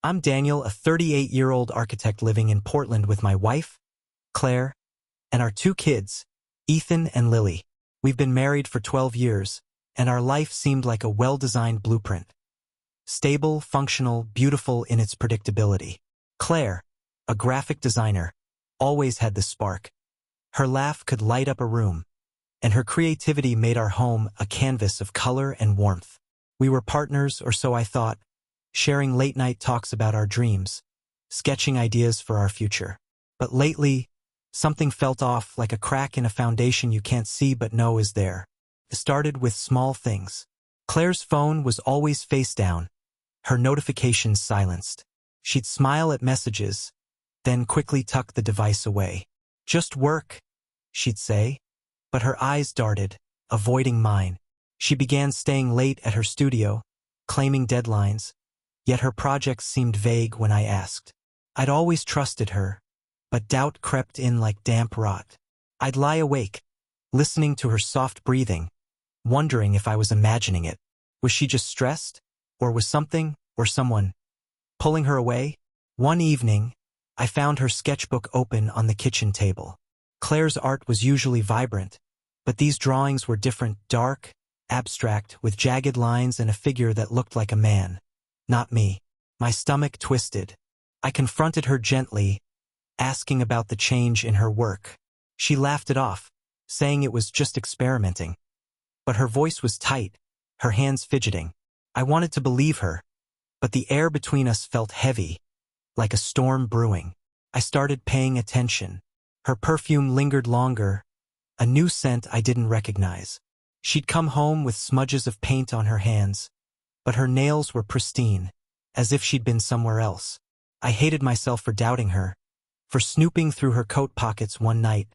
I'm Daniel, a 38-year-old architect living in Portland with my wife, Claire, and our two kids, Ethan and Lily. We've been married for 12 years, and our life seemed like a well-designed blueprint. Stable, functional, beautiful in its predictability. Claire, a graphic designer, always had the spark. Her laugh could light up a room, and her creativity made our home a canvas of color and warmth. We were partners, or so I thought, sharing late-night talks about our dreams, sketching ideas for our future. But lately, something felt off, like a crack in a foundation you can't see but know is there. It started with small things. Claire's phone was always face down, her notifications silenced. She'd smile at messages, then quickly tuck the device away. "Just work," she'd say, but her eyes darted, avoiding mine. She began staying late at her studio, claiming deadlines, yet her projects seemed vague when I asked. I'd always trusted her, but doubt crept in like damp rot. I'd lie awake, listening to her soft breathing, wondering if I was imagining it. Was she just stressed? Or was something, or someone, pulling her away? One evening, I found her sketchbook open on the kitchen table. Claire's art was usually vibrant, but these drawings were different, dark, abstract, with jagged lines and a figure that looked like a man. Not me. My stomach twisted. I confronted her gently, asking about the change in her work. She laughed it off, saying it was just experimenting. But her voice was tight, her hands fidgeting. I wanted to believe her, but the air between us felt heavy, like a storm brewing. I started paying attention. Her perfume lingered longer, a new scent I didn't recognize. She'd come home with smudges of paint on her hands, but her nails were pristine, as if she'd been somewhere else. I hated myself for doubting her, for snooping through her coat pockets one night,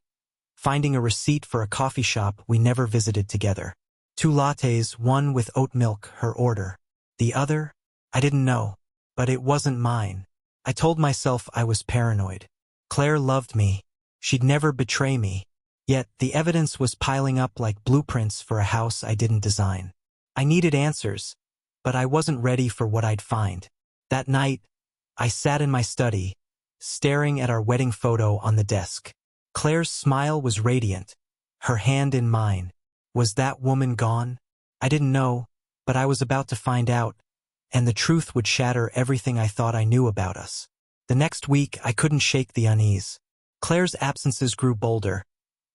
finding a receipt for a coffee shop we never visited together. 2 lattes, one with oat milk, her order. The other? I didn't know, but it wasn't mine. I told myself I was paranoid. Claire loved me. She'd never betray me. Yet the evidence was piling up like blueprints for a house I didn't design. I needed answers, but I wasn't ready for what I'd find. That night, I sat in my study, staring at our wedding photo on the desk. Claire's smile was radiant, her hand in mine. Was that woman gone? I didn't know, but I was about to find out, and the truth would shatter everything I thought I knew about us. The next week, I couldn't shake the unease. Claire's absences grew bolder.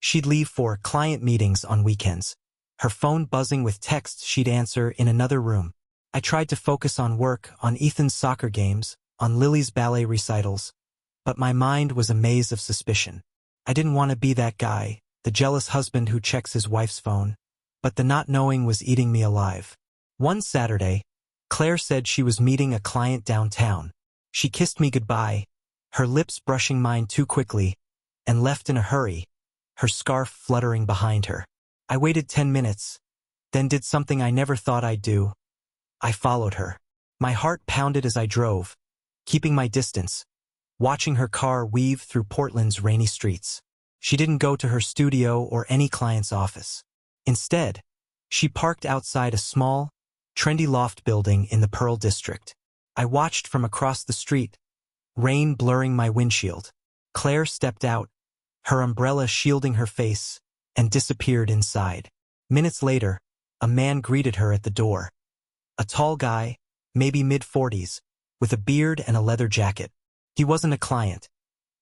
She'd leave for client meetings on weekends, her phone buzzing with texts she'd answer in another room. I tried to focus on work, on Ethan's soccer games, on Lily's ballet recitals, but my mind was a maze of suspicion. I didn't want to be that guy, the jealous husband who checks his wife's phone, but the not knowing was eating me alive. One Saturday, Claire said she was meeting a client downtown. She kissed me goodbye, her lips brushing mine too quickly, and left in a hurry, her scarf fluttering behind her. I waited 10 minutes, then did something I never thought I'd do. I followed her. My heart pounded as I drove, keeping my distance, watching her car weave through Portland's rainy streets. She didn't go to her studio or any client's office. Instead, she parked outside a small, trendy loft building in the Pearl District. I watched from across the street, rain blurring my windshield. Claire stepped out, her umbrella shielding her face, and disappeared inside. Minutes later, a man greeted her at the door. A tall guy, maybe mid-40s, with a beard and a leather jacket. He wasn't a client.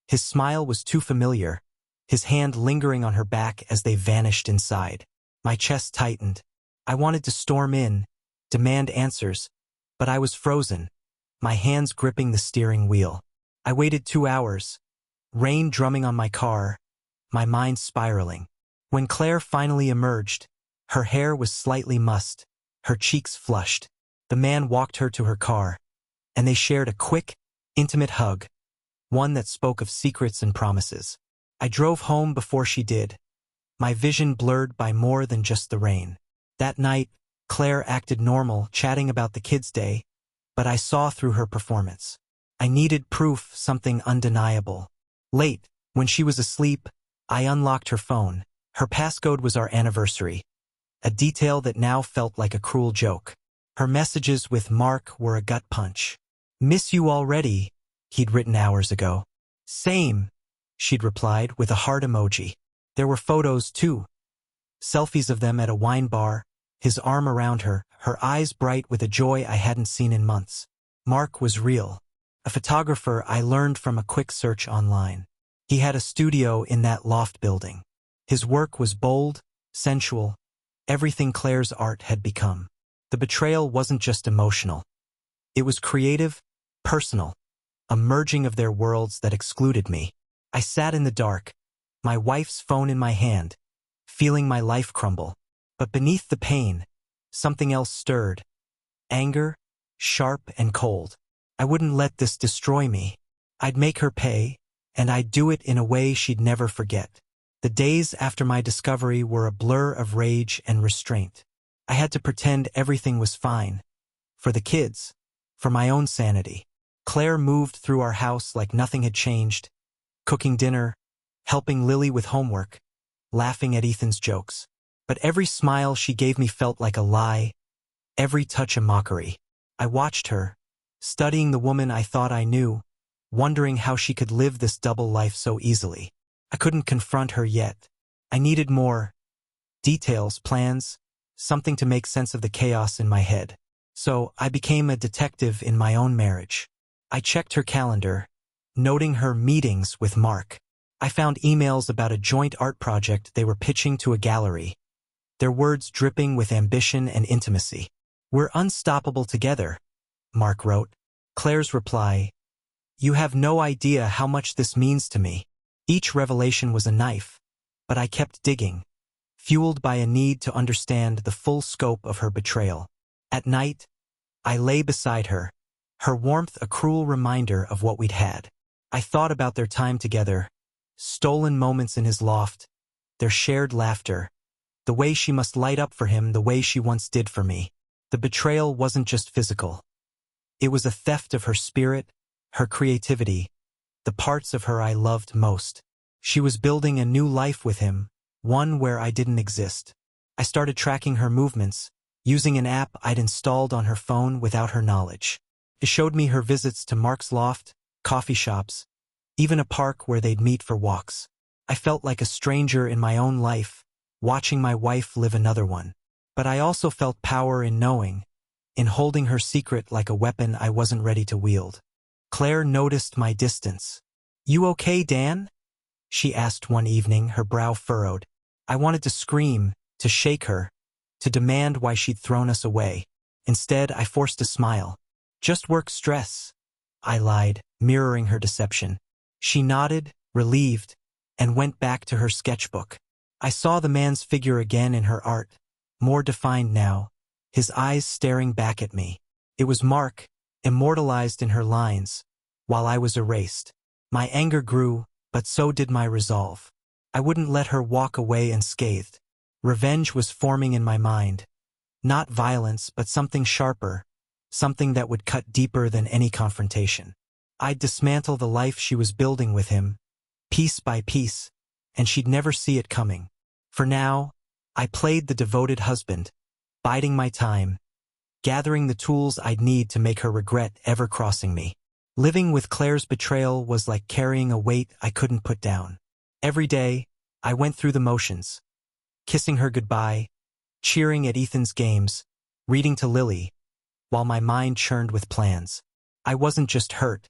His smile was too familiar, his hand lingering on her back as they vanished inside. My chest tightened. I wanted to storm in, demand answers, but I was frozen, my hands gripping the steering wheel. I waited 2 hours, rain drumming on my car, my mind spiraling. When Claire finally emerged, her hair was slightly mussed, her cheeks flushed. The man walked her to her car, and they shared a quick, intimate hug, one that spoke of secrets and promises. I drove home before she did, my vision blurred by more than just the rain. That night, Claire acted normal, chatting about the kids' day, but I saw through her performance. I needed proof, something undeniable. Late, when she was asleep, I unlocked her phone. Her passcode was our anniversary, a detail that now felt like a cruel joke. Her messages with Mark were a gut punch. "Miss you already," he'd written hours ago. "Same," she'd replied with a heart emoji. There were photos, too. Selfies of them at a wine bar, his arm around her, her eyes bright with a joy I hadn't seen in months. Mark was real. A photographer I learned from a quick search online. He had a studio in that loft building. His work was bold, sensual, everything Claire's art had become. The betrayal wasn't just emotional. It was creative, personal, a merging of their worlds that excluded me. I sat in the dark, my wife's phone in my hand, feeling my life crumble. But beneath the pain, something else stirred. Anger, sharp and cold. I wouldn't let this destroy me. I'd make her pay, and I'd do it in a way she'd never forget. The days after my discovery were a blur of rage and restraint. I had to pretend everything was fine. For the kids, for my own sanity. Claire moved through our house like nothing had changed, cooking dinner, helping Lily with homework, laughing at Ethan's jokes. But every smile she gave me felt like a lie, every touch a mockery. I watched her, studying the woman I thought I knew, wondering how she could live this double life so easily. I couldn't confront her yet. I needed more details, plans, something to make sense of the chaos in my head. So I became a detective in my own marriage. I checked her calendar, noting her meetings with Mark. I found emails about a joint art project they were pitching to a gallery, their words dripping with ambition and intimacy. "We're unstoppable together," Mark wrote. Claire's reply, "You have no idea how much this means to me." Each revelation was a knife, but I kept digging, fueled by a need to understand the full scope of her betrayal. At night, I lay beside her, her warmth a cruel reminder of what we'd had. I thought about their time together, stolen moments in his loft, their shared laughter, the way she must light up for him the way she once did for me. The betrayal wasn't just physical. It was a theft of her spirit, her creativity, the parts of her I loved most. She was building a new life with him, one where I didn't exist. I started tracking her movements, using an app I'd installed on her phone without her knowledge. It showed me her visits to Mark's loft, coffee shops, even a park where they'd meet for walks. I felt like a stranger in my own life, watching my wife live another one. But I also felt power in knowing, in holding her secret like a weapon I wasn't ready to wield. Claire noticed my distance. "You okay, Dan?" she asked one evening, her brow furrowed. I wanted to scream, to shake her, to demand why she'd thrown us away. Instead, I forced a smile. "Just work stress," I lied, mirroring her deception. She nodded, relieved, and went back to her sketchbook. I saw the man's figure again in her art, more defined now, his eyes staring back at me. It was Mark, immortalized in her lines, while I was erased. My anger grew, but so did my resolve. I wouldn't let her walk away unscathed. Revenge was forming in my mind. Not violence, but something sharper, something that would cut deeper than any confrontation. I'd dismantle the life she was building with him, piece by piece, and she'd never see it coming. For now, I played the devoted husband, biding my time, gathering the tools I'd need to make her regret ever crossing me. Living with Claire's betrayal was like carrying a weight I couldn't put down. Every day, I went through the motions, kissing her goodbye, cheering at Ethan's games, reading to Lily, while my mind churned with plans. I wasn't just hurt.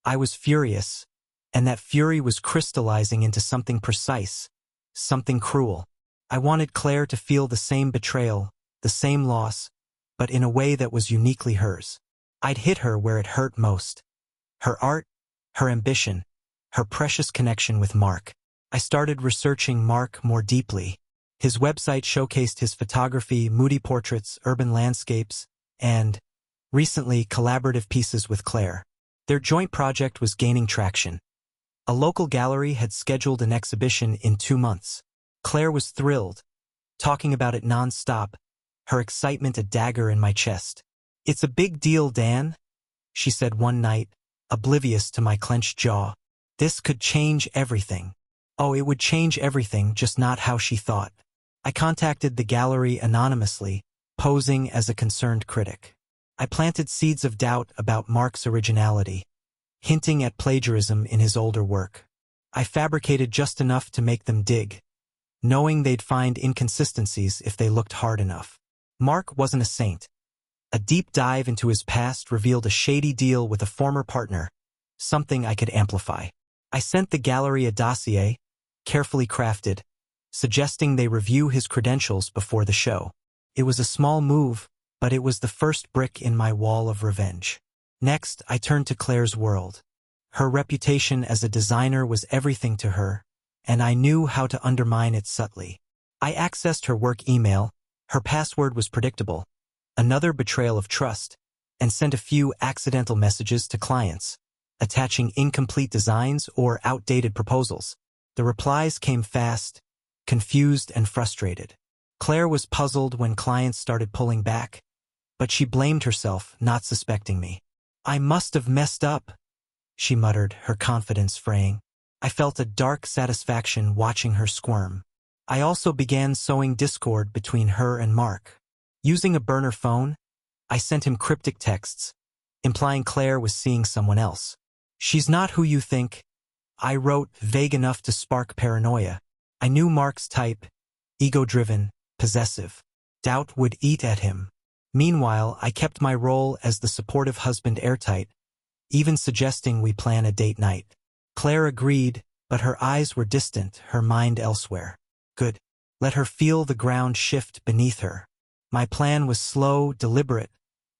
I was furious, and that fury was crystallizing into something precise, something cruel. I wanted Claire to feel the same betrayal, the same loss, but in a way that was uniquely hers. I'd hit her where it hurt most. Her art, her ambition, her precious connection with Mark. I started researching Mark more deeply. His website showcased his photography, moody portraits, urban landscapes, and, recently, collaborative pieces with Claire. Their joint project was gaining traction. A local gallery had scheduled an exhibition in 2 months. Claire was thrilled, talking about it non-stop, her excitement a dagger in my chest. "It's a big deal, Dan," she said one night, oblivious to my clenched jaw. This could change everything. Oh, it would change everything, just not how she thought. I contacted the gallery anonymously, posing as a concerned critic. I planted seeds of doubt about Mark's originality, hinting at plagiarism in his older work. I fabricated just enough to make them dig, knowing they'd find inconsistencies if they looked hard enough. Mark wasn't a saint. A deep dive into his past revealed a shady deal with a former partner, something I could amplify. I sent the gallery a dossier, carefully crafted, suggesting they review his credentials before the show. It was a small move, but it was the first brick in my wall of revenge. Next, I turned to Claire's world. Her reputation as a designer was everything to her, and I knew how to undermine it subtly. I accessed her work email. Her password was predictable, another betrayal of trust, and sent a few accidental messages to clients, attaching incomplete designs or outdated proposals. The replies came fast, confused and frustrated. Claire was puzzled when clients started pulling back, but she blamed herself, not suspecting me. "I must have messed up," she muttered, her confidence fraying. I felt a dark satisfaction watching her squirm. I also began sowing discord between her and Mark. Using a burner phone, I sent him cryptic texts, implying Claire was seeing someone else. "She's not who you think," I wrote, vague enough to spark paranoia. I knew Mark's type, ego-driven, possessive. Doubt would eat at him. Meanwhile, I kept my role as the supportive husband airtight, even suggesting we plan a date night. Claire agreed, but her eyes were distant, her mind elsewhere. Good. Let her feel the ground shift beneath her. My plan was slow, deliberate,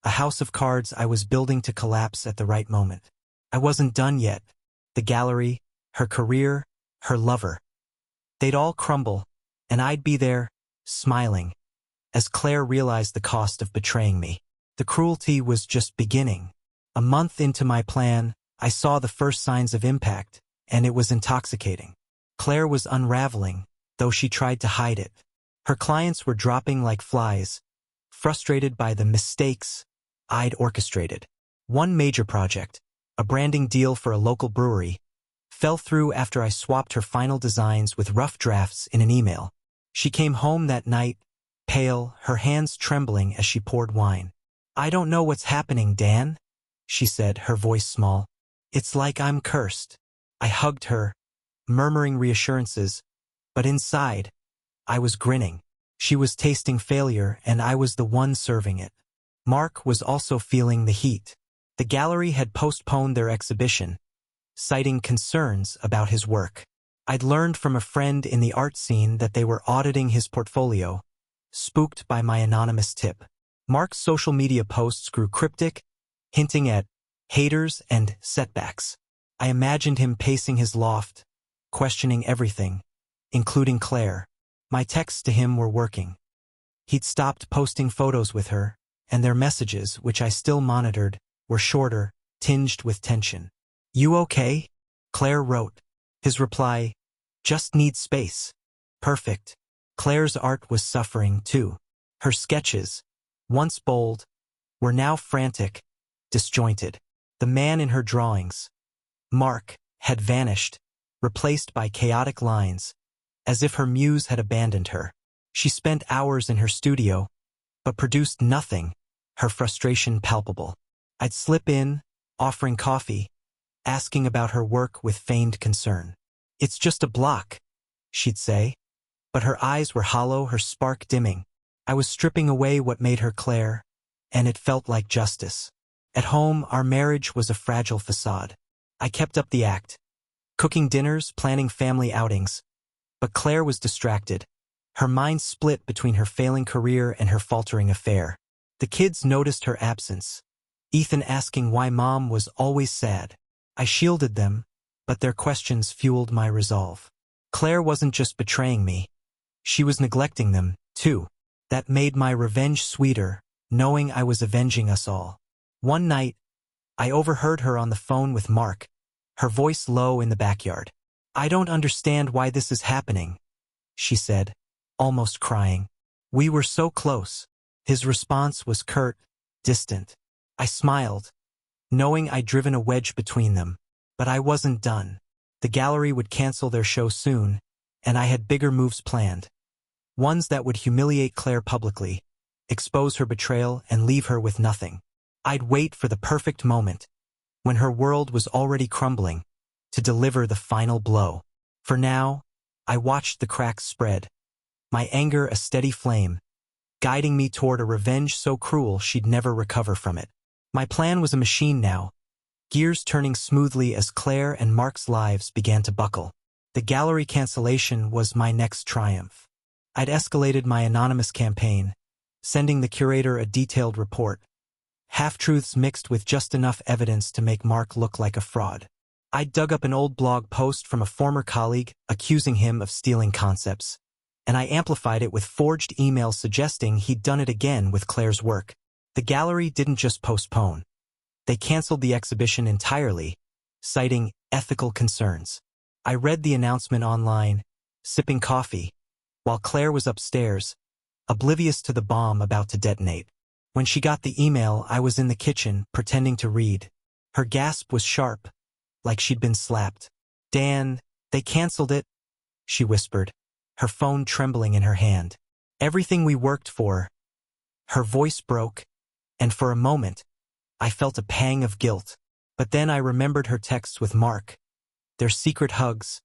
a house of cards I was building to collapse at the right moment. I wasn't done yet. The gallery, her career, her lover. They'd all crumble, and I'd be there, smiling, as Claire realized the cost of betraying me. The cruelty was just beginning. A month into my plan, I saw the first signs of impact, and it was intoxicating. Claire was unraveling, though she tried to hide it. Her clients were dropping like flies, frustrated by the mistakes I'd orchestrated. One major project, a branding deal for a local brewery, fell through after I swapped her final designs with rough drafts in an email. She came home that night, pale, her hands trembling as she poured wine. "I don't know what's happening, Dan," she said, her voice small. "It's like I'm cursed." I hugged her, murmuring reassurances, but inside, I was grinning. She was tasting failure, and I was the one serving it. Mark was also feeling the heat. The gallery had postponed their exhibition, citing concerns about his work. I'd learned from a friend in the art scene that they were auditing his portfolio, spooked by my anonymous tip. Mark's social media posts grew cryptic, hinting at haters and setbacks. I imagined him pacing his loft, questioning everything, including Claire. My texts to him were working. He'd stopped posting photos with her, and their messages, which I still monitored, were shorter, tinged with tension. "You okay?" Claire wrote. His reply, "Just need space." Perfect. Claire's art was suffering, too. Her sketches, once bold, were now frantic, disjointed. The man in her drawings, Mark, had vanished, replaced by chaotic lines, as if her muse had abandoned her. She spent hours in her studio, but produced nothing, her frustration palpable. I'd slip in, offering coffee, asking about her work with feigned concern. "It's just a block," she'd say, but her eyes were hollow, her spark dimming. I was stripping away what made her Claire, and it felt like justice. At home, our marriage was a fragile facade. I kept up the act, cooking dinners, planning family outings, but Claire was distracted. Her mind split between her failing career and her faltering affair. The kids noticed her absence, Ethan asking why Mom was always sad. I shielded them, but their questions fueled my resolve. Claire wasn't just betraying me. She was neglecting them, too. That made my revenge sweeter, knowing I was avenging us all. One night, I overheard her on the phone with Mark, her voice low in the backyard. "I don't understand why this is happening," she said, almost crying. "We were so close." His response was curt, distant. I smiled, knowing I'd driven a wedge between them. But I wasn't done. The gallery would cancel their show soon, and I had bigger moves planned. Ones that would humiliate Claire publicly, expose her betrayal, and leave her with nothing. I'd wait for the perfect moment, when her world was already crumbling, to deliver the final blow. For now, I watched the cracks spread, my anger a steady flame, guiding me toward a revenge so cruel she'd never recover from it. My plan was a machine now, gears turning smoothly as Claire and Mark's lives began to buckle. The gallery cancellation was my next triumph. I'd escalated my anonymous campaign, sending the curator a detailed report, half-truths mixed with just enough evidence to make Mark look like a fraud. I'd dug up an old blog post from a former colleague accusing him of stealing concepts, and I amplified it with forged emails suggesting he'd done it again with Claire's work. The gallery didn't just postpone. They canceled the exhibition entirely, citing ethical concerns. I read the announcement online, sipping coffee, while Claire was upstairs, oblivious to the bomb about to detonate. When she got the email, I was in the kitchen, pretending to read. Her gasp was sharp, like she'd been slapped. "Dan, they canceled it," she whispered, her phone trembling in her hand. "Everything we worked for." Her voice broke, and for a moment, I felt a pang of guilt. But then I remembered her texts with Mark, their secret hugs,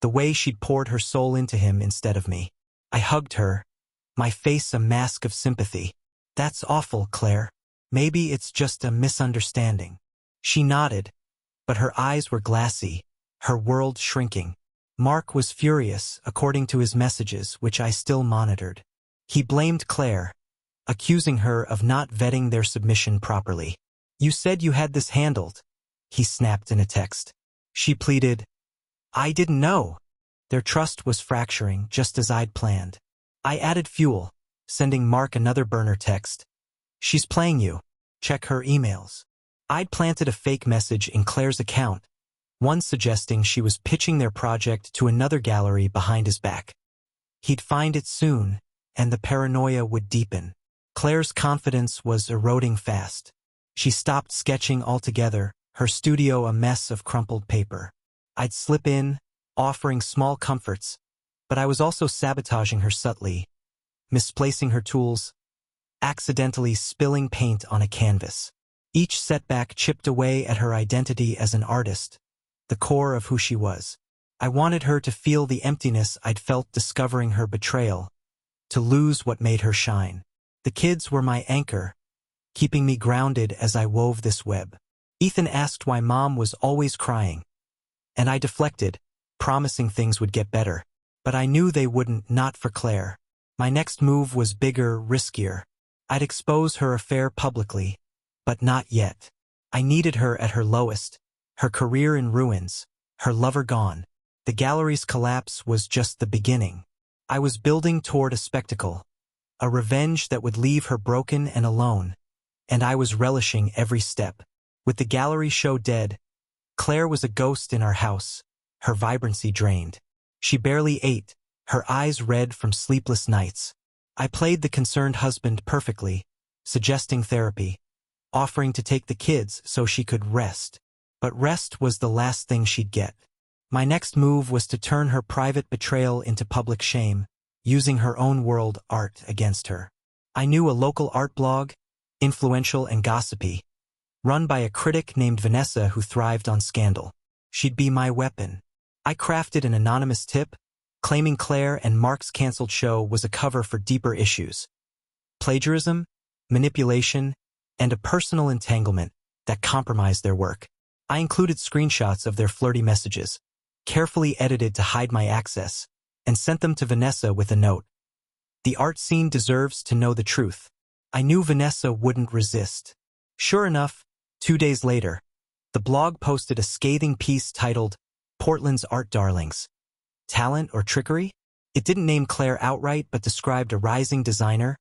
the way she'd poured her soul into him instead of me. I hugged her, my face a mask of sympathy. "That's awful, Claire. Maybe it's just a misunderstanding." She nodded, but her eyes were glassy, her world shrinking. Mark was furious, according to his messages, which I still monitored. He blamed Claire, accusing her of not vetting their submission properly. "You said you had this handled," he snapped in a text. She pleaded, "I didn't know." Their trust was fracturing, just as I'd planned. I added fuel, sending Mark another burner text. "She's playing you. Check her emails." I'd planted a fake message in Claire's account, one suggesting she was pitching their project to another gallery behind his back. He'd find it soon, and the paranoia would deepen. Claire's confidence was eroding fast. She stopped sketching altogether, her studio a mess of crumpled paper. I'd slip in, offering small comforts, but I was also sabotaging her subtly, misplacing her tools, accidentally spilling paint on a canvas. Each setback chipped away at her identity as an artist, the core of who she was. I wanted her to feel the emptiness I'd felt discovering her betrayal, to lose what made her shine. The kids were my anchor, keeping me grounded as I wove this web. Ethan asked why Mom was always crying, and I deflected, promising things would get better. But I knew they wouldn't, not for Claire. My next move was bigger, riskier. I'd expose her affair publicly, but not yet. I needed her at her lowest, her career in ruins, her lover gone. The gallery's collapse was just the beginning. I was building toward a spectacle, a revenge that would leave her broken and alone, and I was relishing every step. With the gallery show dead, Claire was a ghost in our house, her vibrancy drained. She barely ate, her eyes red from sleepless nights. I played the concerned husband perfectly, suggesting therapy, offering to take the kids so she could rest. But rest was the last thing she'd get. My next move was to turn her private betrayal into public shame, using her own world art against her. I knew a local art blog, influential and gossipy, run by a critic named Vanessa who thrived on scandal. She'd be my weapon. I crafted an anonymous tip, claiming Claire and Mark's canceled show was a cover for deeper issues: plagiarism, manipulation, and a personal entanglement that compromised their work. I included screenshots of their flirty messages, carefully edited to hide my access, and sent them to Vanessa with a note. "The art scene deserves to know the truth." I knew Vanessa wouldn't resist. Sure enough, 2 days later, the blog posted a scathing piece titled, "Portland's Art Darlings. Talent or Trickery?" It didn't name Claire outright, but described a rising designer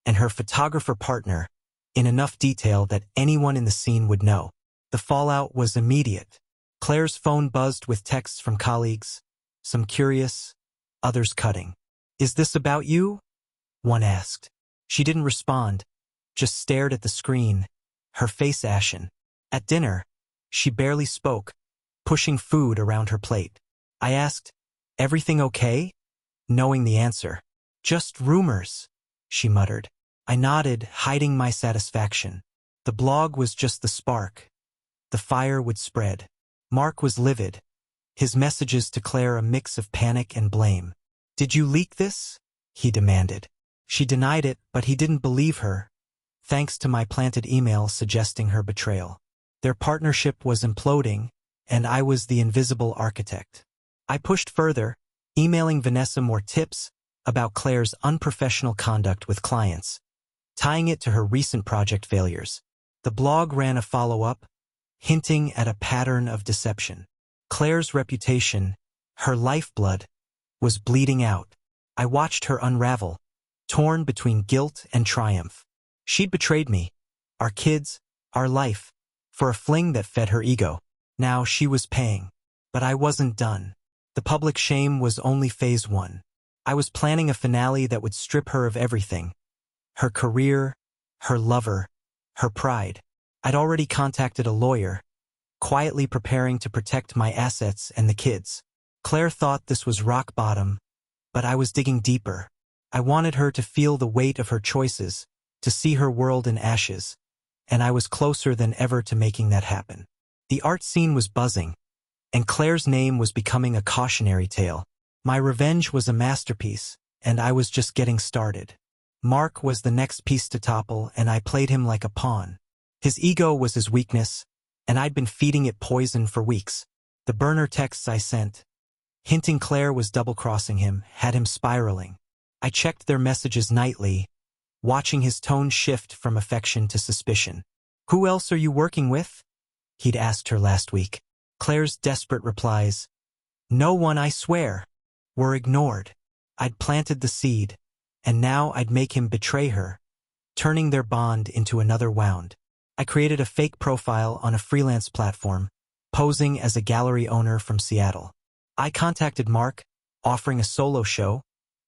and her photographer partner in enough detail that anyone in the scene would know. The fallout was immediate. Claire's phone buzzed with texts from colleagues, some curious, others cutting. "Is this about you?" one asked. She didn't respond, just stared at the screen, her face ashen. At dinner, she barely spoke, pushing food around her plate. I asked, "Everything okay?" knowing the answer. "Just rumors," she muttered. I nodded, hiding my satisfaction. The blog was just the spark. The fire would spread. Mark was livid, his messages to Claire a mix of panic and blame. "Did you leak this?" he demanded. She denied it, but he didn't believe her, thanks to my planted email suggesting her betrayal. Their partnership was imploding, and I was the invisible architect. I pushed further, emailing Vanessa more tips about Claire's unprofessional conduct with clients, tying it to her recent project failures. The blog ran a follow-up, hinting at a pattern of deception. Claire's reputation, her lifeblood, was bleeding out. I watched her unravel, torn between guilt and triumph. She'd betrayed me, our kids, our life, for a fling that fed her ego. Now she was paying. But I wasn't done. The public shame was only phase one. I was planning a finale that would strip her of everything. Her career, her lover, her pride. I'd already contacted a lawyer, quietly preparing to protect my assets and the kids. Claire thought this was rock bottom, but I was digging deeper. I wanted her to feel the weight of her choices, to see her world in ashes, and I was closer than ever to making that happen. The art scene was buzzing, and Claire's name was becoming a cautionary tale. My revenge was a masterpiece, and I was just getting started. Mark was the next piece to topple, and I played him like a pawn. His ego was his weakness, and I'd been feeding it poison for weeks. The burner texts I sent, hinting Claire was double-crossing him, had him spiraling. I checked their messages nightly, watching his tone shift from affection to suspicion. "Who else are you working with?" he'd asked her last week. Claire's desperate replies, "No one, I swear," were ignored. I'd planted the seed, and now I'd make him betray her, turning their bond into another wound. I created a fake profile on a freelance platform, posing as a gallery owner from Seattle. I contacted Mark, offering a solo show,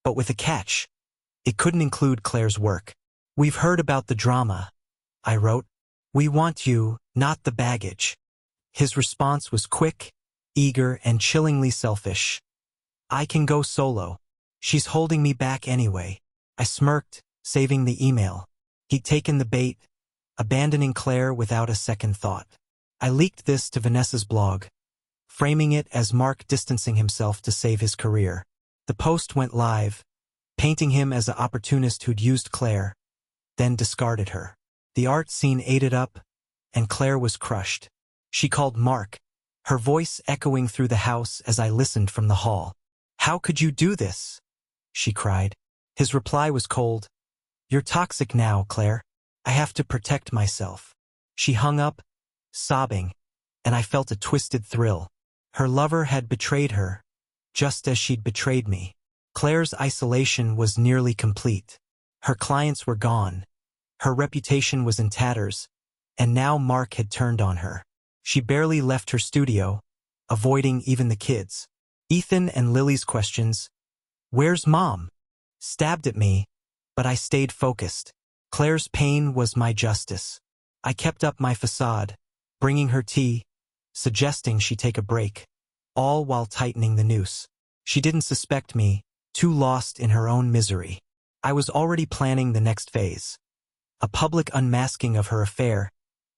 but with a catch. It couldn't include Claire's work. "We've heard about the drama," I wrote. "We want you, not the baggage." His response was quick, eager, and chillingly selfish. "I can go solo. She's holding me back anyway." I smirked, saving the email. He'd taken the bait, abandoning Claire without a second thought. I leaked this to Vanessa's blog, framing it as Mark distancing himself to save his career. The post went live, painting him as an opportunist who'd used Claire, then discarded her. The art scene ate it up, and Claire was crushed. She called Mark, her voice echoing through the house as I listened from the hall. "How could you do this?" she cried. His reply was cold. "You're toxic now, Claire. I have to protect myself." She hung up, sobbing, and I felt a twisted thrill. Her lover had betrayed her, just as she'd betrayed me. Claire's isolation was nearly complete. Her clients were gone. Her reputation was in tatters, and now Mark had turned on her. She barely left her studio, avoiding even the kids. Ethan and Lily's questions, "Where's Mom?" stabbed at me, but I stayed focused. Claire's pain was my justice. I kept up my facade, bringing her tea, suggesting she take a break, all while tightening the noose. She didn't suspect me, too lost in her own misery. I was already planning the next phase. A public unmasking of her affair,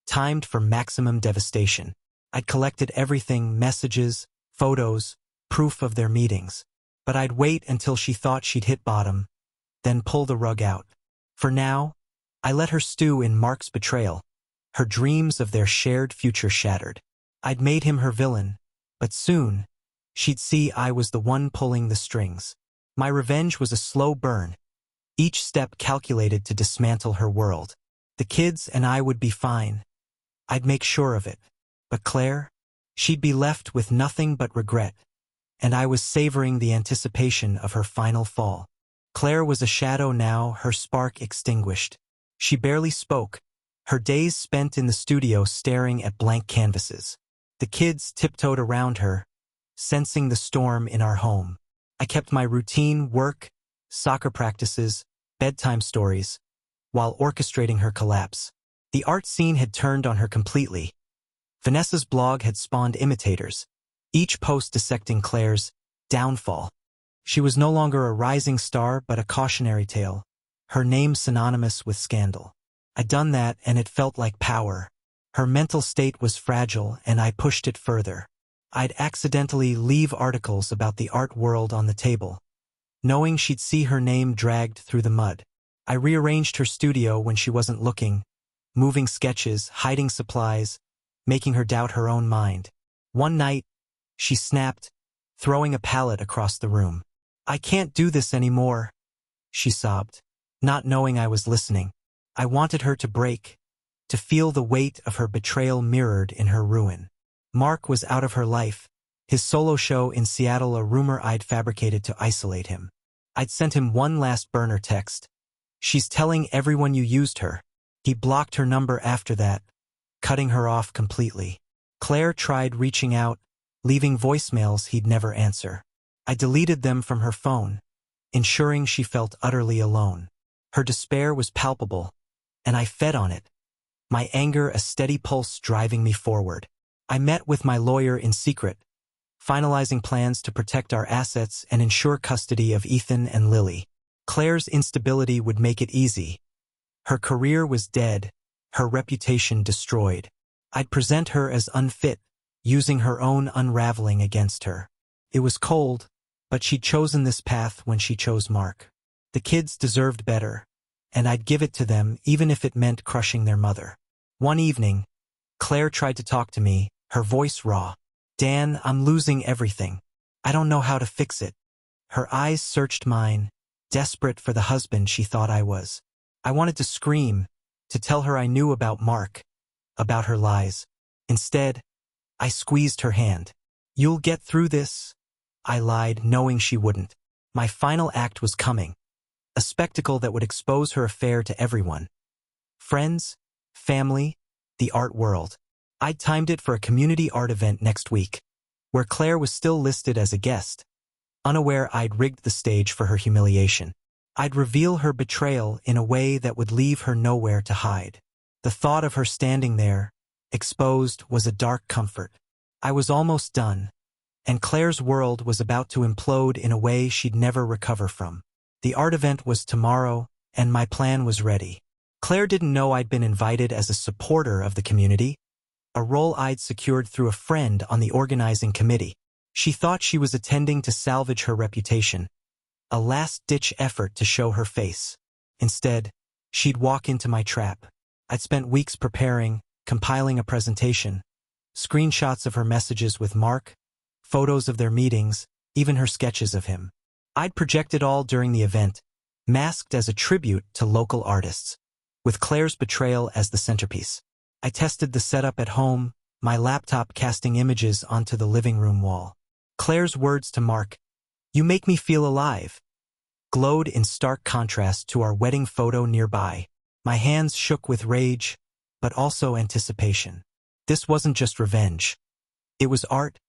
timed for maximum devastation. I'd collected everything, messages, photos, proof of their meetings. But I'd wait until she thought she'd hit bottom, then pull the rug out. For now, I let her stew in Mark's betrayal, her dreams of their shared future shattered. I'd made him her villain, but soon, she'd see I was the one pulling the strings. My revenge was a slow burn, each step calculated to dismantle her world. The kids and I would be fine. I'd make sure of it. But Claire? She'd be left with nothing but regret, and I was savoring the anticipation of her final fall. Claire was a shadow now, her spark extinguished. She barely spoke, her days spent in the studio staring at blank canvases. The kids tiptoed around her, sensing the storm in our home. I kept my routine, work, soccer practices, bedtime stories, while orchestrating her collapse. The art scene had turned on her completely. Vanessa's blog had spawned imitators, each post dissecting Claire's downfall. She was no longer a rising star but a cautionary tale, her name synonymous with scandal. I'd done that and it felt like power. Her mental state was fragile and I pushed it further. I'd accidentally leave articles about the art world on the table, knowing she'd see her name dragged through the mud. I rearranged her studio when she wasn't looking, moving sketches, hiding supplies, making her doubt her own mind. One night, she snapped, throwing a pallet across the room. "I can't do this anymore," she sobbed, not knowing I was listening. I wanted her to break, to feel the weight of her betrayal mirrored in her ruin. Mark was out of her life, his solo show in Seattle a rumor I'd fabricated to isolate him. I'd sent him one last burner text. "She's telling everyone you used her." He blocked her number after that, cutting her off completely. Claire tried reaching out, leaving voicemails he'd never answer. I deleted them from her phone, ensuring she felt utterly alone. Her despair was palpable, and I fed on it, my anger a steady pulse driving me forward. I met with my lawyer in secret, finalizing plans to protect our assets and ensure custody of Ethan and Lily. Claire's instability would make it easy. Her career was dead, her reputation destroyed. I'd present her as unfit, using her own unraveling against her. It was cold, but she'd chosen this path when she chose Mark. The kids deserved better, and I'd give it to them even if it meant crushing their mother. One evening, Claire tried to talk to me, her voice raw. "Dan, I'm losing everything. I don't know how to fix it." Her eyes searched mine, desperate for the husband she thought I was. I wanted to scream, to tell her I knew about Mark, about her lies. Instead, I squeezed her hand. "You'll get through this," I lied, knowing she wouldn't. My final act was coming, a spectacle that would expose her affair to everyone. Friends, family, the art world. I'd timed it for a community art event next week, where Claire was still listed as a guest, unaware I'd rigged the stage for her humiliation. I'd reveal her betrayal in a way that would leave her nowhere to hide. The thought of her standing there, exposed, was a dark comfort. I was almost done, and Claire's world was about to implode in a way she'd never recover from. The art event was tomorrow, and my plan was ready. Claire didn't know I'd been invited as a supporter of the community, a role I'd secured through a friend on the organizing committee. She thought she was attending to salvage her reputation, a last-ditch effort to show her face. Instead, she'd walk into my trap. I'd spent weeks preparing, compiling a presentation, screenshots of her messages with Mark, photos of their meetings, even her sketches of him. I'd project it all during the event, masked as a tribute to local artists, with Claire's betrayal as the centerpiece. I tested the setup at home, my laptop casting images onto the living room wall. Claire's words to Mark, "You make me feel alive," glowed in stark contrast to our wedding photo nearby. My hands shook with rage, but also anticipation. This wasn't just revenge. It was art,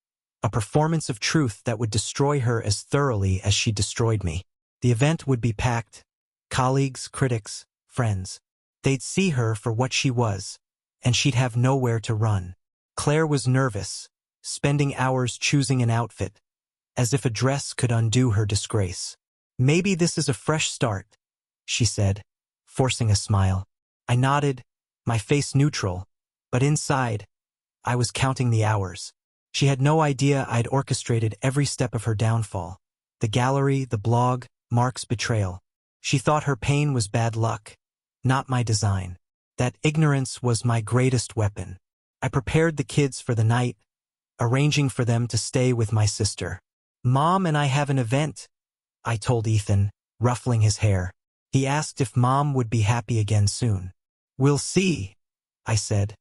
a performance of truth that would destroy her as thoroughly as she destroyed me. The event would be packed, colleagues, critics, friends. They'd see her for what she was, and she'd have nowhere to run. Claire was nervous, spending hours choosing an outfit, as if a dress could undo her disgrace. "Maybe this is a fresh start," she said, forcing a smile. I nodded, my face neutral, but inside, I was counting the hours. She had no idea I'd orchestrated every step of her downfall. The gallery, the blog, Mark's betrayal. She thought her pain was bad luck, not my design. That ignorance was my greatest weapon. I prepared the kids for the night, arranging for them to stay with my sister. "Mom and I have an event," I told Ethan, ruffling his hair. He asked if Mom would be happy again soon. "We'll see," I said,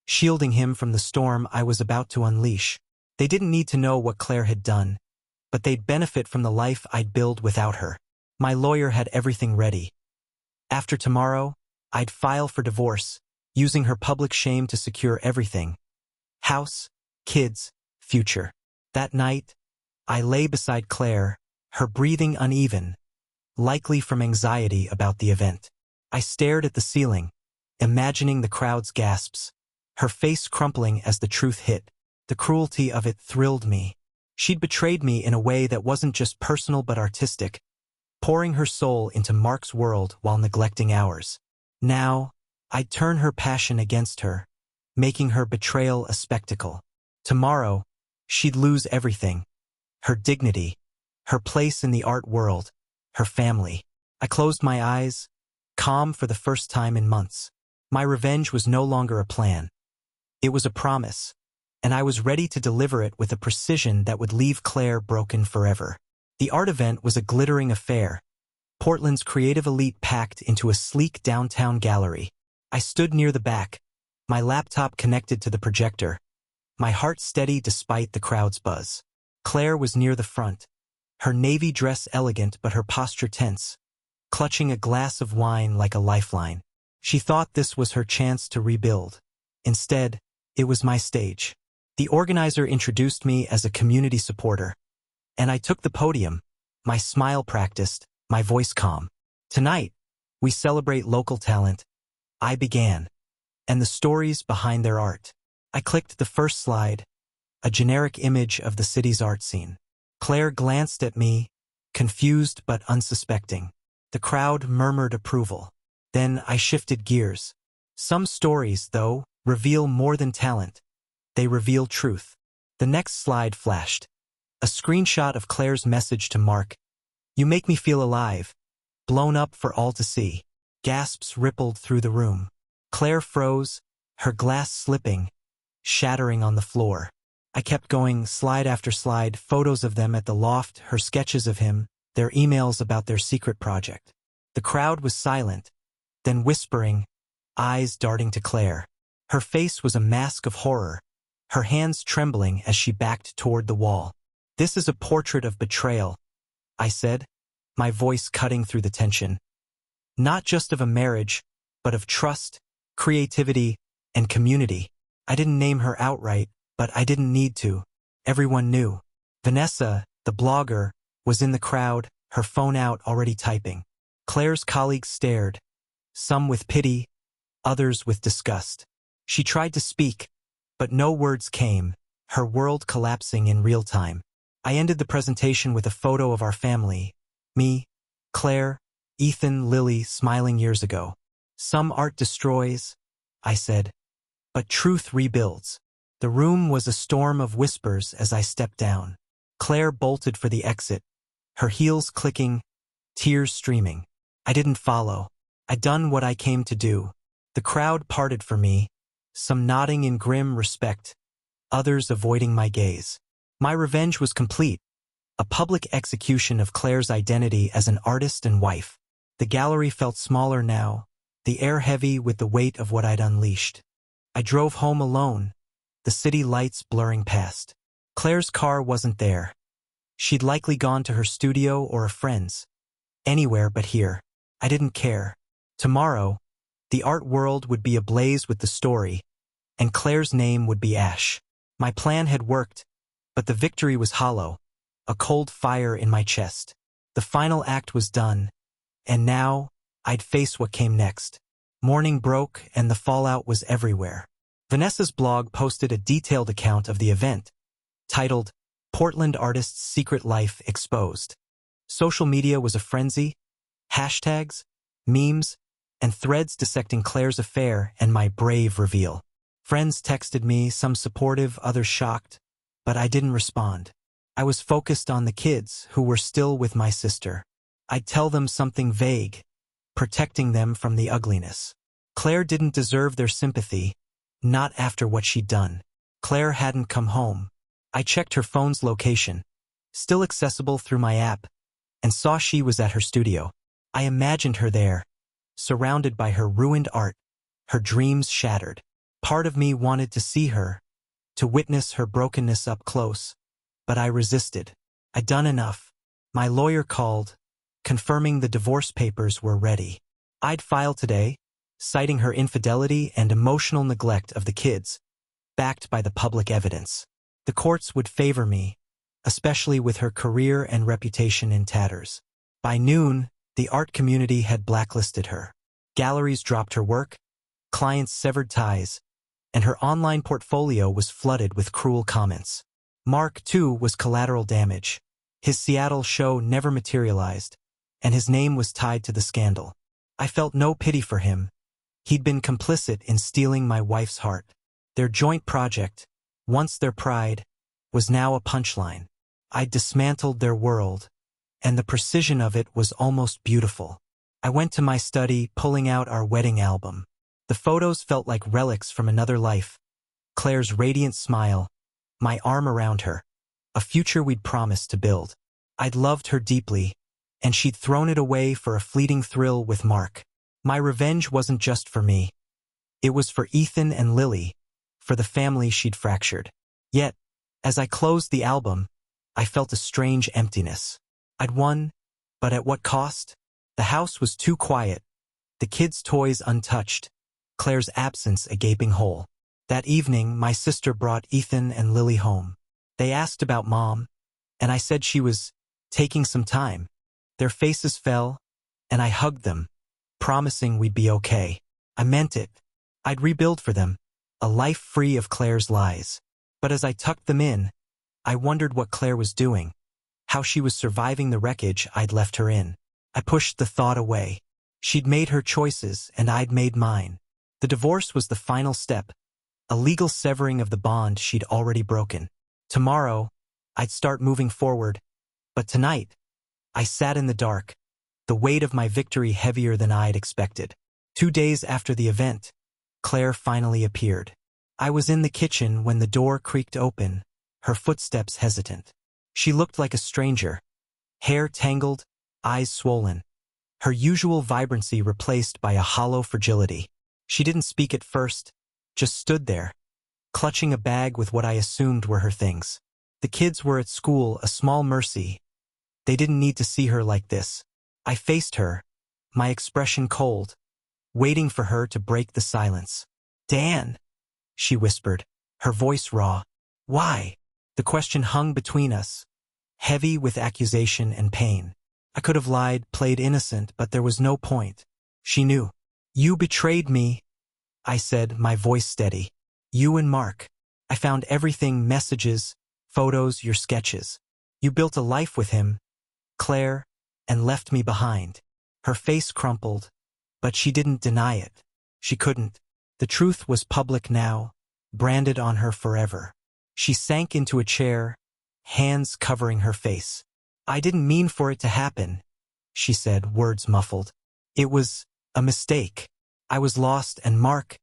shielding him from the storm I was about to unleash. They didn't need to know what Claire had done, but they'd benefit from the life I'd build without her. My lawyer had everything ready. After tomorrow, I'd file for divorce, using her public shame to secure everything. House, kids, future. That night, I lay beside Claire, her breathing uneven, likely from anxiety about the event. I stared at the ceiling, imagining the crowd's gasps, her face crumpling as the truth hit. The cruelty of it thrilled me. She'd betrayed me in a way that wasn't just personal but artistic, pouring her soul into Mark's world while neglecting ours. Now, I'd turn her passion against her, making her betrayal a spectacle. Tomorrow, she'd lose everything: her dignity, her place in the art world, her family. I closed my eyes, calm for the first time in months. My revenge was no longer a plan. It was a promise, and I was ready to deliver it with a precision that would leave Claire broken forever. The art event was a glittering affair, Portland's creative elite packed into a sleek downtown gallery. I stood near the back, my laptop connected to the projector, my heart steady despite the crowd's buzz. Claire was near the front, her navy dress elegant but her posture tense, clutching a glass of wine like a lifeline. She thought this was her chance to rebuild. Instead, it was my stage. The organizer introduced me as a community supporter, and I took the podium, my smile practiced, my voice calm. Tonight, we celebrate local talent. I began, and the stories behind their art. I clicked the first slide, a generic image of the city's art scene. Claire glanced at me, confused but unsuspecting. The crowd murmured approval. Then I shifted gears. Some stories, though, reveal more than talent. They reveal truth. The next slide flashed. A screenshot of Claire's message to Mark. "You make me feel alive," blown up for all to see. Gasps rippled through the room. Claire froze, her glass slipping, shattering on the floor. I kept going, slide after slide, photos of them at the loft, her sketches of him, their emails about their secret project. The crowd was silent, then whispering, eyes darting to Claire. Her face was a mask of horror, her hands trembling as she backed toward the wall. "This is a portrait of betrayal," I said, my voice cutting through the tension. "Not just of a marriage, but of trust, creativity, and community." I didn't name her outright, but I didn't need to. Everyone knew. Vanessa, the blogger, was in the crowd, her phone out, already typing. Claire's colleagues stared, some with pity, others with disgust. She tried to speak, but no words came, her world collapsing in real time. I ended the presentation with a photo of our family. Me, Claire, Ethan, Lily, smiling years ago. "Some art destroys," I said, "but truth rebuilds." The room was a storm of whispers as I stepped down. Claire bolted for the exit, her heels clicking, tears streaming. I didn't follow. I'd done what I came to do. The crowd parted for me, some nodding in grim respect, others avoiding my gaze. My revenge was complete, a public execution of Claire's identity as an artist and wife. The gallery felt smaller now, the air heavy with the weight of what I'd unleashed. I drove home alone, the city lights blurring past. Claire's car wasn't there. She'd likely gone to her studio or a friend's. Anywhere but here. I didn't care. Tomorrow, the art world would be ablaze with the story, and Claire's name would be ash. My plan had worked, but the victory was hollow, a cold fire in my chest. The final act was done, and now I'd face what came next. Morning broke, and the fallout was everywhere. Vanessa's blog posted a detailed account of the event, titled, "Portland Artist's Secret Life Exposed." Social media was a frenzy, hashtags, memes, and threads dissecting Claire's affair and my brave reveal. Friends texted me, some supportive, others shocked, but I didn't respond. I was focused on the kids who were still with my sister. I'd tell them something vague, protecting them from the ugliness. Claire didn't deserve their sympathy, not after what she'd done. Claire hadn't come home. I checked her phone's location, still accessible through my app, and saw she was at her studio. I imagined her there, surrounded by her ruined art, her dreams shattered. Part of me wanted to see her, to witness her brokenness up close, but I resisted. I'd done enough. My lawyer called, confirming the divorce papers were ready. I'd file today, citing her infidelity and emotional neglect of the kids, backed by the public evidence. The courts would favor me, especially with her career and reputation in tatters. By noon, the art community had blacklisted her. Galleries dropped her work, clients severed ties, and her online portfolio was flooded with cruel comments. Mark, too, was collateral damage. His Seattle show never materialized, and his name was tied to the scandal. I felt no pity for him, He'd been complicit in stealing my wife's heart. Their joint project, once their pride, was now a punchline. I'd dismantled their world, and the precision of it was almost beautiful. I went to my study, pulling out our wedding album. The photos felt like relics from another life. Claire's radiant smile, my arm around her, a future we'd promised to build. I'd loved her deeply, and she'd thrown it away for a fleeting thrill with Mark. My revenge wasn't just for me. It was for Ethan and Lily, for the family she'd fractured. Yet, as I closed the album, I felt a strange emptiness. I'd won, but at what cost? The house was too quiet, the kids' toys untouched, Claire's absence a gaping hole. That evening, my sister brought Ethan and Lily home. They asked about Mom, and I said she was taking some time. Their faces fell, and I hugged them, promising we'd be okay. I meant it. I'd rebuild for them, a life free of Claire's lies. But as I tucked them in, I wondered what Claire was doing, how she was surviving the wreckage I'd left her in. I pushed the thought away. She'd made her choices, and I'd made mine. The divorce was the final step, a legal severing of the bond she'd already broken. Tomorrow, I'd start moving forward, but tonight, I sat in the dark, the weight of my victory heavier than I'd expected. 2 days after the event, Claire finally appeared. I was in the kitchen when the door creaked open, her footsteps hesitant. She looked like a stranger, hair tangled, eyes swollen, her usual vibrancy replaced by a hollow fragility. She didn't speak at first, just stood there, clutching a bag with what I assumed were her things. The kids were at school, a small mercy. They didn't need to see her like this. I faced her, my expression cold, waiting for her to break the silence. "Dan," she whispered, her voice raw. "Why?" The question hung between us, heavy with accusation and pain. I could have lied, played innocent, but there was no point. She knew. "You betrayed me," I said, my voice steady. "You and Mark. I found everything, messages, photos, your sketches. You built a life with him, Claire, and left me behind." Her face crumpled, but she didn't deny it. She couldn't. The truth was public now, branded on her forever. She sank into a chair, hands covering her face. "I didn't mean for it to happen," she said, words muffled. "It was a mistake. I was lost, and Mark,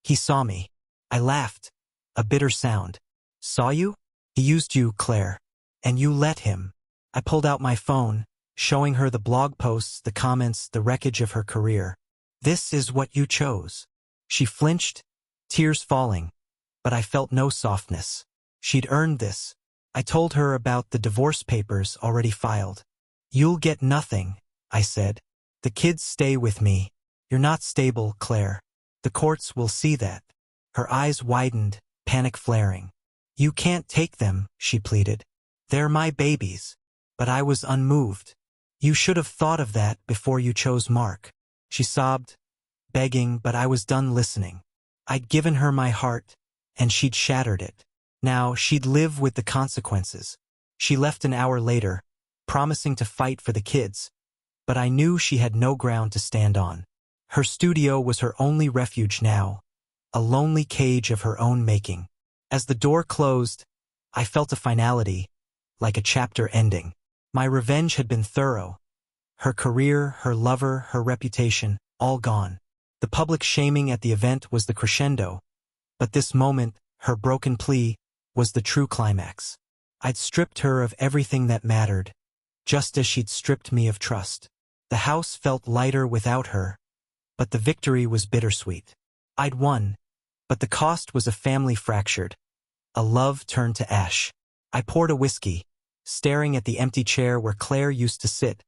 he saw me." I laughed, a bitter sound. "Saw you? He used you, Claire. And you let him." I pulled out my phone, showing her the blog posts, the comments, the wreckage of her career. "This is what you chose." She flinched, tears falling, but I felt no softness. She'd earned this. I told her about the divorce papers already filed. "You'll get nothing," I said. "The kids stay with me. You're not stable, Claire. The courts will see that." Her eyes widened, panic flaring. "You can't take them," she pleaded. "They're my babies." But I was unmoved. "You should have thought of that before you chose Mark." She sobbed, begging, but I was done listening. I'd given her my heart, and she'd shattered it. Now she'd live with the consequences. She left an hour later, promising to fight for the kids, but I knew she had no ground to stand on. Her studio was her only refuge now, a lonely cage of her own making. As the door closed, I felt a finality, like a chapter ending. My revenge had been thorough. Her career, her lover, her reputation, all gone. The public shaming at the event was the crescendo, but this moment, her broken plea, was the true climax. I'd stripped her of everything that mattered, just as she'd stripped me of trust. The house felt lighter without her, but the victory was bittersweet. I'd won, but the cost was a family fractured, a love turned to ash. I poured a whiskey, staring at the empty chair where Claire used to sit,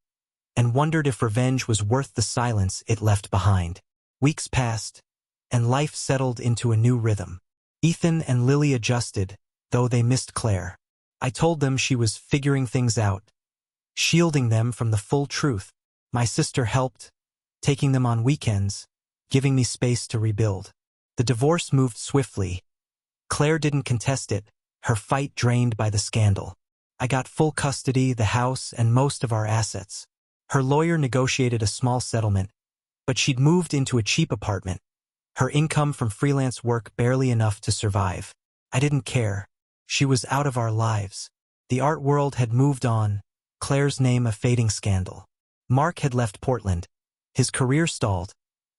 and wondered if revenge was worth the silence it left behind. Weeks passed, and life settled into a new rhythm. Ethan and Lily adjusted, though they missed Claire. I told them she was figuring things out, shielding them from the full truth. My sister helped, taking them on weekends, giving me space to rebuild. The divorce moved swiftly. Claire didn't contest it, her fight drained by the scandal. I got full custody, the house, and most of our assets. Her lawyer negotiated a small settlement, but she'd moved into a cheap apartment, Her income from freelance work barely enough to survive. I didn't care. She was out of our lives. The art world had moved on, Claire's name a fading scandal. Mark had left Portland. His career stalled.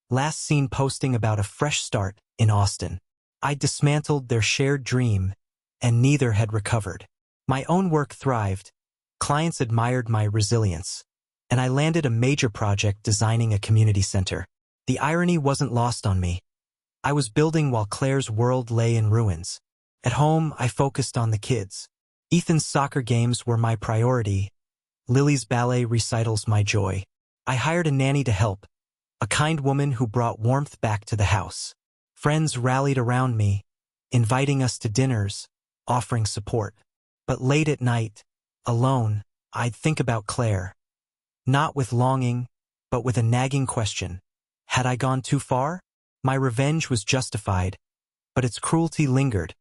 Last seen posting about a fresh start in Austin. I dismantled their shared dream, and neither had recovered. My own work thrived. Clients admired my resilience. And I landed a major project designing a community center. The irony wasn't lost on me. I was building while Claire's world lay in ruins. At home, I focused on the kids. Ethan's soccer games were my priority. Lily's ballet recitals my joy. I hired a nanny to help, a kind woman who brought warmth back to the house. Friends rallied around me, inviting us to dinners, offering support. But late at night, alone, I'd think about Claire. Not with longing, but with a nagging question. Had I gone too far? My revenge was justified, but its cruelty lingered,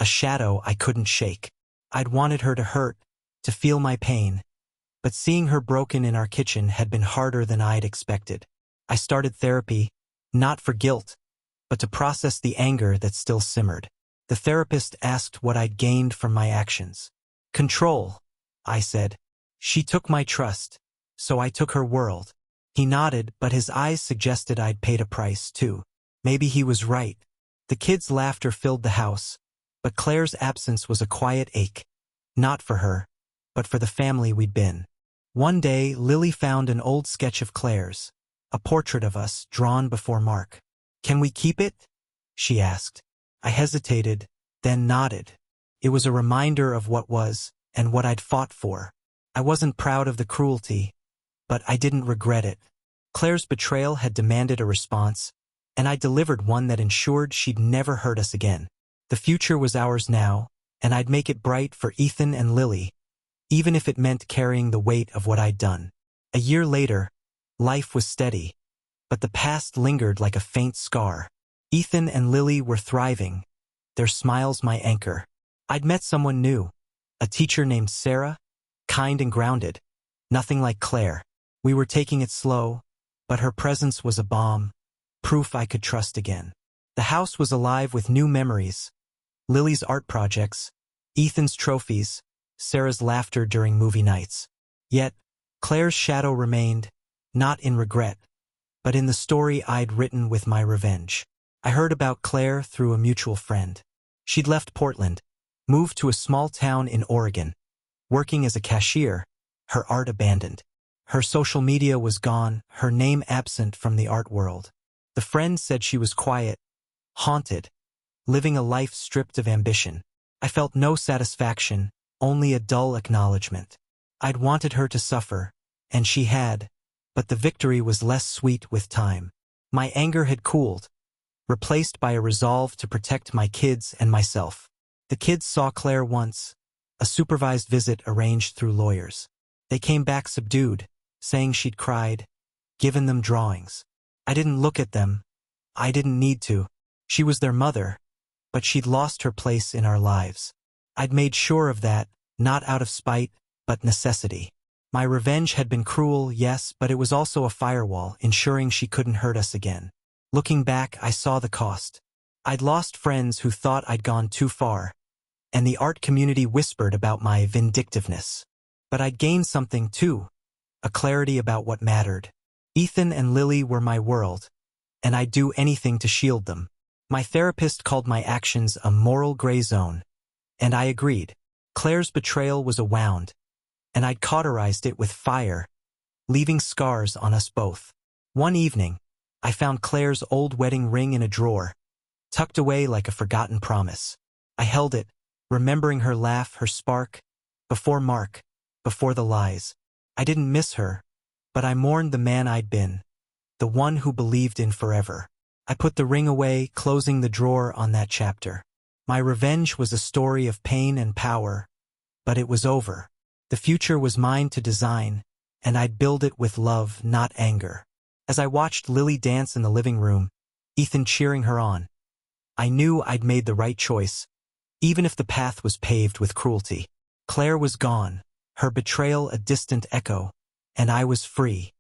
a shadow I couldn't shake. I'd wanted her to hurt, to feel my pain, but seeing her broken in our kitchen had been harder than I'd expected. I started therapy, not for guilt, but to process the anger that still simmered. The therapist asked what I'd gained from my actions. Control, I said. She took my trust, so I took her world. He nodded, but his eyes suggested I'd paid a price, too. Maybe he was right. The kids' laughter filled the house, but Claire's absence was a quiet ache. Not for her, but for the family we'd been. One day, Lily found an old sketch of Claire's, a portrait of us drawn before Mark. "Can we keep it?" she asked. I hesitated, then nodded. It was a reminder of what was, and what I'd fought for. I wasn't proud of the cruelty, but I didn't regret it. Claire's betrayal had demanded a response, and I delivered one that ensured she'd never hurt us again. The future was ours now, and I'd make it bright for Ethan and Lily, even if it meant carrying the weight of what I'd done. A year later, life was steady, but the past lingered like a faint scar. Ethan and Lily were thriving, their smiles my anchor. I'd met someone new, a teacher named Sarah, kind and grounded, nothing like Claire. We were taking it slow, but her presence was a balm, proof I could trust again. The house was alive with new memories. Lily's art projects, Ethan's trophies, Sarah's laughter during movie nights. Yet, Claire's shadow remained, not in regret, but in the story I'd written with my revenge. I heard about Claire through a mutual friend. She'd left Portland, moved to a small town in Oregon. Working as a cashier, her art abandoned. Her social media was gone, her name absent from the art world. The friend said she was quiet, haunted, living a life stripped of ambition. I felt no satisfaction, only a dull acknowledgement. I'd wanted her to suffer, and she had, but the victory was less sweet with time. My anger had cooled, replaced by a resolve to protect my kids and myself. The kids saw Claire once, a supervised visit arranged through lawyers. They came back subdued, saying she'd cried, given them drawings. I didn't look at them. I didn't need to. She was their mother, but she'd lost her place in our lives. I'd made sure of that, not out of spite, but necessity. My revenge had been cruel, yes, but it was also a firewall, ensuring she couldn't hurt us again. Looking back, I saw the cost. I'd lost friends who thought I'd gone too far, and the art community whispered about my vindictiveness. But I'd gained something too, a clarity about what mattered. Ethan and Lily were my world, and I'd do anything to shield them. My therapist called my actions a moral gray zone, and I agreed. Claire's betrayal was a wound, and I'd cauterized it with fire, leaving scars on us both. One evening, I found Claire's old wedding ring in a drawer, tucked away like a forgotten promise. I held it, remembering her laugh, her spark, before Mark, before the lies. I didn't miss her, but I mourned the man I'd been, the one who believed in forever. I put the ring away, closing the drawer on that chapter. My revenge was a story of pain and power, but it was over. The future was mine to design, and I'd build it with love, not anger. As I watched Lily dance in the living room, Ethan cheering her on, I knew I'd made the right choice, even if the path was paved with cruelty. Claire was gone, her betrayal a distant echo, and I was free.